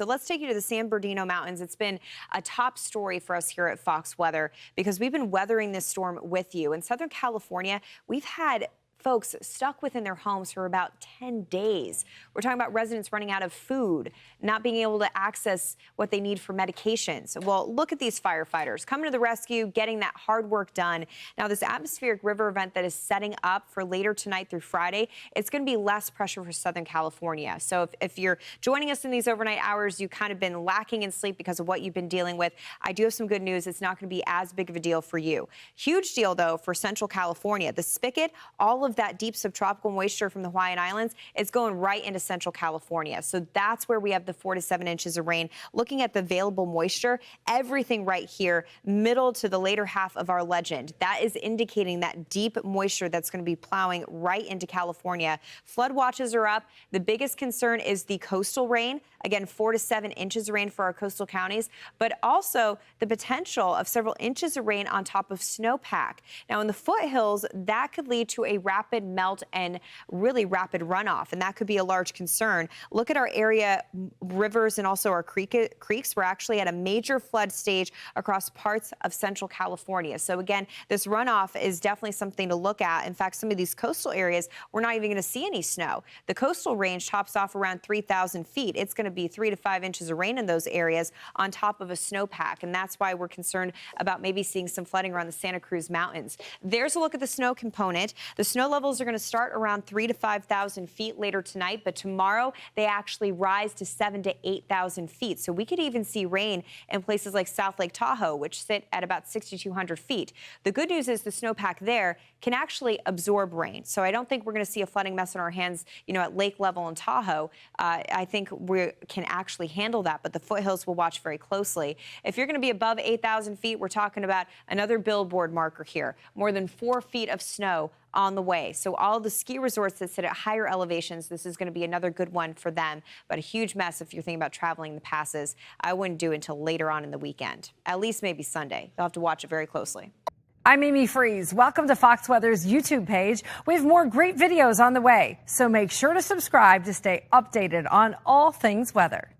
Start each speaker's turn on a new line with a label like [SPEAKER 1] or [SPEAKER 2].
[SPEAKER 1] So let's take you to the San Bernardino Mountains. It's been a top story for us here at Fox Weather because we've been weathering this storm with you. In Southern California, we've had folks stuck within their homes for about 10 days. We're talking about residents running out of food, not being able to access what they need for medications. Well, look at these firefighters coming to the rescue, getting that hard work done. Now, this atmospheric river event that is setting up for later tonight through Friday, it's going to be less pressure for Southern California. So if you're joining us in these overnight hours, you've kind of been lacking in sleep because of what you've been dealing with, I do have some good news. It's not going to be as big of a deal for you. Huge deal, though, for Central California. The spigot, all of that deep subtropical moisture from the Hawaiian Islands, it's going right into Central California. So that's where we have the 4 to 7 inches of rain. Looking at the available moisture, everything right here, middle to the later half of our legend, that is indicating that deep moisture that's going to be plowing right into California. Flood watches are up. The biggest concern is the coastal rain. Again, 4 to 7 inches of rain for our coastal counties, but also the potential of several inches of rain on top of snowpack. Now, in the foothills, that could lead to a rapid melt and really rapid runoff, and that could be a large concern. Look at our area rivers and also our creeks. We're actually at a major flood stage across parts of Central California. So again, this runoff is definitely something to look at. In fact, some of these coastal areas, we're not even going to see any snow. The coastal range tops off around 3,000 feet. It's going to be 3 to 5 inches of rain in those areas on top of a snowpack, and that's why we're concerned about maybe seeing some flooding around the Santa Cruz Mountains. There's a look at the snow component. The snow levels are going to start around 3,000 to 5,000 feet later tonight, but tomorrow they actually rise to 7,000 to 8,000 feet. So we could even see rain in places like South Lake Tahoe, which sit at about 6,200 feet. The good news is the snowpack there can actually absorb rain. So I don't think we're going to see a flooding mess on our hands, at lake level in Tahoe. I think we can actually handle that, but the foothills will watch very closely. If you're going to be above 8,000 feet, we're talking about another billboard marker here, more than 4 feet of snow on the way. So all the ski resorts that sit at higher elevations, this is going to be another good one for them, but a huge mess if you're thinking about traveling the passes. I wouldn't do it until later on in the weekend, at least maybe Sunday. You'll have to watch it very closely.
[SPEAKER 2] I'm Amy Freeze. Welcome to Fox Weather's YouTube page. We have more great videos on the way, so make sure to subscribe to stay updated on all things weather.